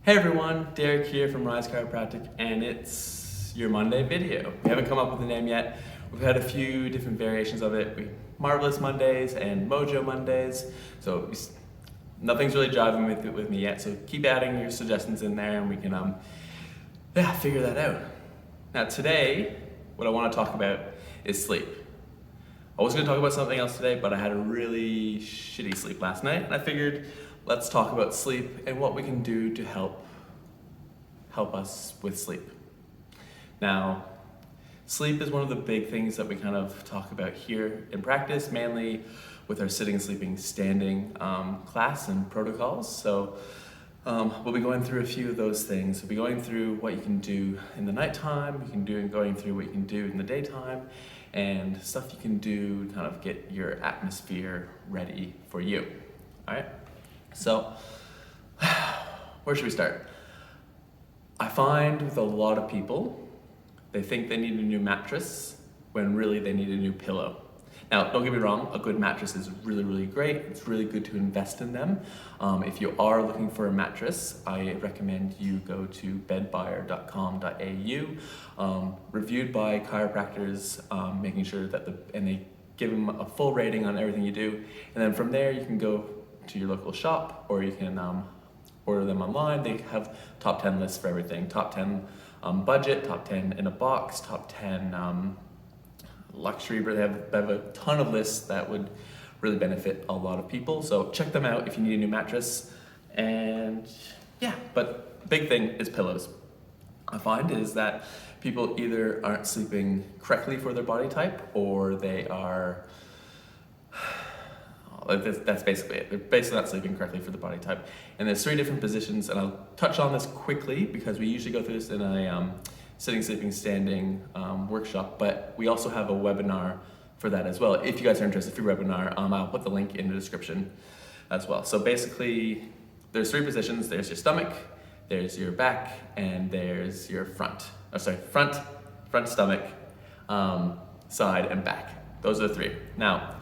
Hey everyone, Derek here from Rise Chiropractic, and it's your Monday video. We haven't come up with a name yet. We've had a few different variations of it. Marvelous Mondays and Mojo Mondays. So nothing's really jiving with me yet. So keep adding your suggestions in there, and we can figure that out. Now today, what I want to talk about is sleep. I was going to talk about something else today, but I had a really shitty sleep last night, and I figured let's talk about sleep and what we can do to help us with sleep. Now, sleep is one of the big things that we kind of talk about here in practice, mainly with our sitting, sleeping, standing class and protocols. So we'll be going through a few of those things. We'll be going through what you can do in the nighttime, going through what you can do in the daytime, and stuff you can do to kind of get your atmosphere ready for you. All right? So, where should we start? I find with a lot of people, they think they need a new mattress when really they need a new pillow. Now, don't get me wrong, a good mattress is really, really great. It's really good to invest in them. If you are looking for a mattress, I recommend you go to bedbuyer.com.au, reviewed by chiropractors, making sure that and they give them a full rating on everything you do. And then from there, you can go to your local shop, or you can order them online. They have top 10 lists for everything. Top 10 budget, top 10 in a box, top 10 luxury, but they have a ton of lists that would really benefit a lot of people. So check them out if you need a new mattress. And yeah, but big thing is pillows. I find is that people either aren't sleeping correctly for their body type, or they are that's basically it. They're basically not sleeping correctly for the body type. And there's 3 different positions, and I'll touch on this quickly because we usually go through this in a sitting, sleeping, standing workshop, but we also have a webinar for that as well. If you guys are interested, free webinar, I'll put the link in the description as well. So basically, there's 3 positions. There's your stomach, there's your back, and there's your front, stomach, side, and back. Those are the 3. Now,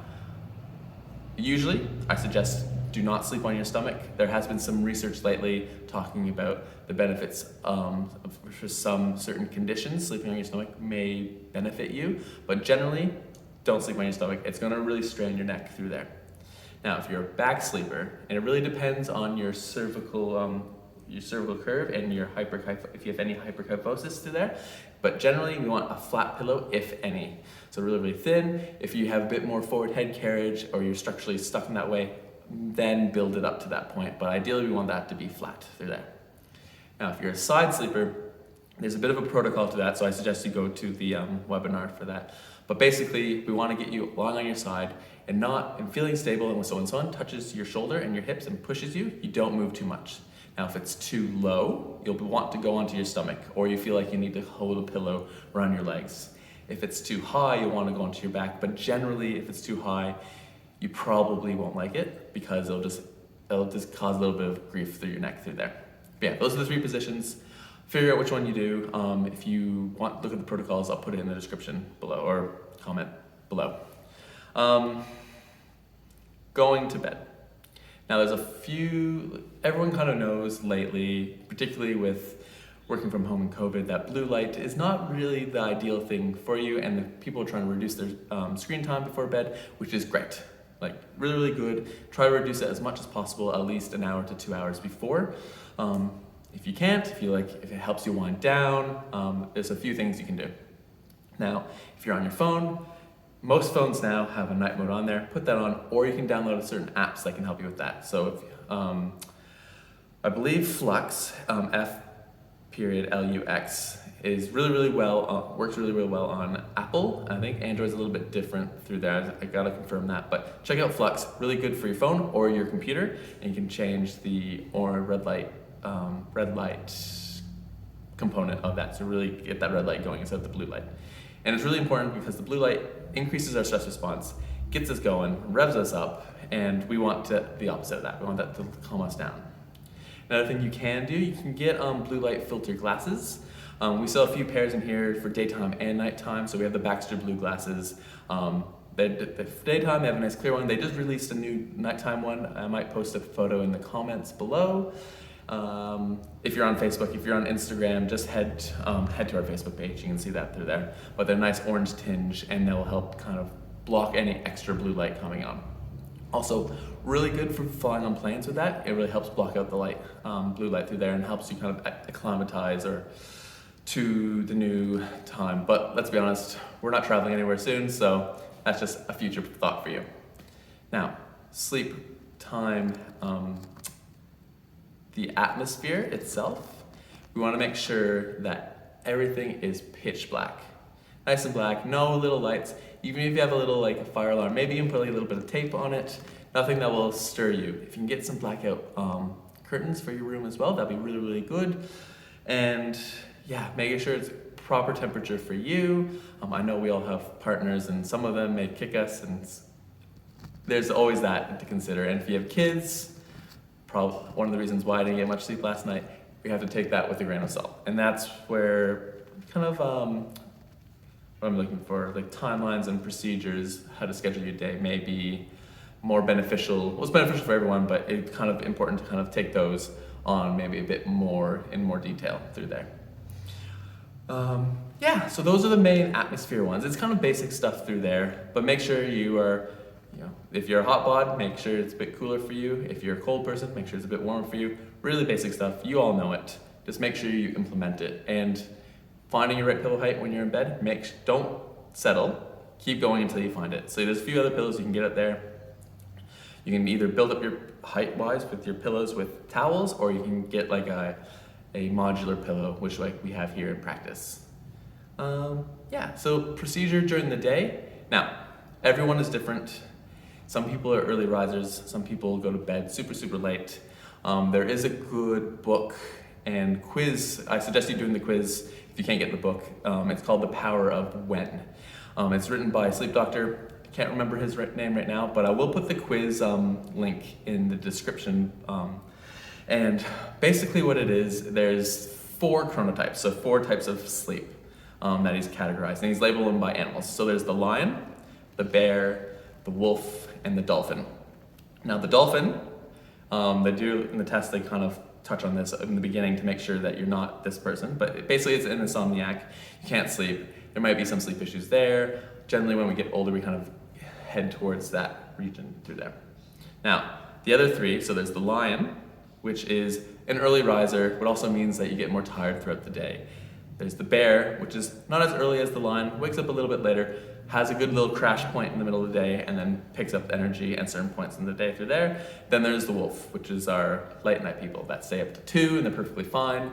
usually, I suggest do not sleep on your stomach. There has been some research lately talking about the benefits for some certain conditions. Sleeping on your stomach may benefit you, but generally, don't sleep on your stomach. It's gonna really strain your neck through there. Now, if you're a back sleeper, and it really depends on your cervical curve and if you have any hyperkyphosis through there, but generally we want a flat pillow, if any. So really, really thin. If you have a bit more forward head carriage, or you're structurally stuck in that way, then build it up to that point. But ideally we want that to be flat through there. Now, if you're a side sleeper, there's a bit of a protocol to that, so I suggest you go to the webinar for that. But basically, we want to get you lying on your side and feeling stable, and when someone touches your shoulder and your hips and pushes you, you don't move too much. Now, if it's too low, you'll want to go onto your stomach, or you feel like you need to hold a pillow around your legs. If it's too high, you'll want to go onto your back, but generally, if it's too high, you probably won't like it because it'll just cause a little bit of grief through your neck through there. But yeah, those are the 3 positions. Figure out which one you do. If you want to look at the protocols, I'll put it in the description below, or comment below. Going to bed. Now, there's a few, everyone kind of knows lately, particularly with working from home and COVID, that blue light is not really the ideal thing for you, and people are trying to reduce their screen time before bed, which is great. Like, really, really good. Try to reduce it as much as possible, at least an hour to 2 hours before. If you can't, if it helps you wind down, there's a few things you can do. Now, if you're on your phone, most phones now have a night mode on there. Put that on, or you can download certain apps that can help you with that. So, I believe Flux, F.LUX, is really, really well, works really, really well on Apple. I think Android's a little bit different through there. I gotta confirm that, but check out Flux. Really good for your phone or your computer, and you can change the red light component of that to really get that red light going instead of the blue light. And it's really important because the blue light increases our stress response, gets us going, revs us up, and we want the opposite of that. We want that to calm us down. Another thing you can do, you can get blue light filter glasses. We sell a few pairs in here for daytime and nighttime. So we have the Baxter Blue glasses. The daytime, they have a nice clear one. They just released a new nighttime one. I might post a photo in the comments below. If you're on Facebook, if you're on Instagram, just head to our Facebook page. You can see that through there. But they're a nice orange tinge, and they'll help kind of block any extra blue light coming on. Also, really good for flying on planes with that. It really helps block out the light, blue light through there, and helps you kind of acclimatize to the new time. But let's be honest, we're not traveling anywhere soon, so that's just a future thought for you. Now, sleep time, the atmosphere itself, we want to make sure that everything is pitch black. Nice and black, no little lights. Even if you have a little like a fire alarm, maybe you can put a little bit of tape on it, nothing that will stir you. If you can get some blackout curtains for your room as well, that'd be really, really good. And yeah, making sure it's proper temperature for you. I know we all have partners and some of them may kick us, and there's always that to consider. And if you have kids, probably one of the reasons why I didn't get much sleep last night, we have to take that with a grain of salt. And that's where kind of what I'm looking for, like timelines and procedures, how to schedule your day may be more beneficial. Well, it's beneficial for everyone, but it's kind of important to kind of take those on maybe a bit more in more detail through there. Yeah, so those are the main atmosphere ones. It's kind of basic stuff through there, but make sure you are, if you're a hot bod, make sure it's a bit cooler for you. If you're a cold person, make sure it's a bit warmer for you. Really basic stuff, you all know it. Just make sure you implement it. And finding your right pillow height when you're in bed, don't settle, keep going until you find it. So there's a few other pillows you can get out there. You can either build up your height-wise with your pillows with towels, or you can get like a modular pillow, which like we have here in practice. Yeah, so procedure during the day. Now, everyone is different. Some people are early risers, some people go to bed super, super late. There is a good book and quiz. I suggest you doing the quiz if you can't get the book. It's called The Power of When. It's written by a sleep doctor. I can't remember his name right now, but I will put the quiz link in the description. And basically what it is, there's 4 chronotypes, so 4 types of sleep that he's categorized, and he's labeled them by animals. So there's the lion, the bear, the wolf, and the dolphin. Now the dolphin, they do in the test, they kind of touch on this in the beginning to make sure that you're not this person, but basically it's an insomniac, you can't sleep, there might be some sleep issues there. Generally when we get older we kind of head towards that region through there. Now, the other 3, so there's the lion, which is an early riser, but also means that you get more tired throughout the day. There's the bear, which is not as early as the lion, wakes up a little bit later, has a good little crash point in the middle of the day, and then picks up energy at certain points in the day through there. Then there's the wolf, which is our late night people that stay up to 2 and they're perfectly fine.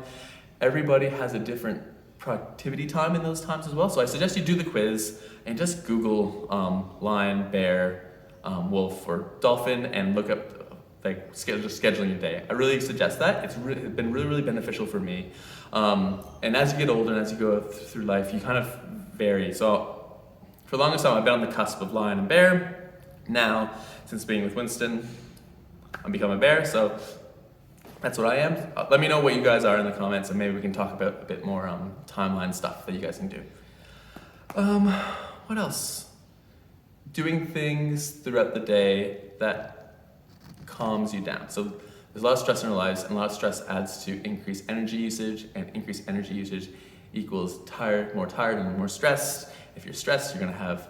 Everybody has a different productivity time in those times as well. So I suggest you do the quiz and just Google lion, bear, wolf, or dolphin, and look up like scheduling your day. I really suggest that. It's been really, really beneficial for me. And as you get older and as you go through life, you kind of vary. So for the longest time, I've been on the cusp of lion and bear. Now, since being with Winston, I'm becoming a bear, so that's what I am. Let me know what you guys are in the comments, and maybe we can talk about a bit more timeline stuff that you guys can do. What else? Doing things throughout the day that calms you down. So there's a lot of stress in our lives, and a lot of stress adds to increased energy usage, and increased energy usage equals more tired and more stressed. If you're stressed, you're gonna have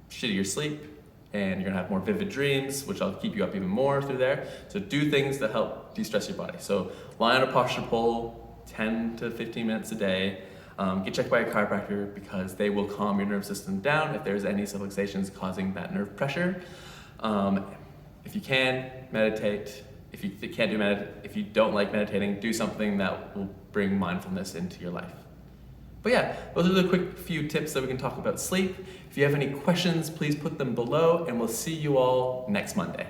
shittier sleep, and you're gonna have more vivid dreams, which will keep you up even more through there. So do things that help de-stress your body. So lie on a posture pole 10 to 15 minutes a day. Get checked by a chiropractor because they will calm your nervous system down if there's any subluxations causing that nerve pressure. If you can, meditate. If you don't like meditating, do something that will bring mindfulness into your life. But yeah, those are the quick few tips that we can talk about sleep. If you have any questions, please put them below, and we'll see you all next Monday.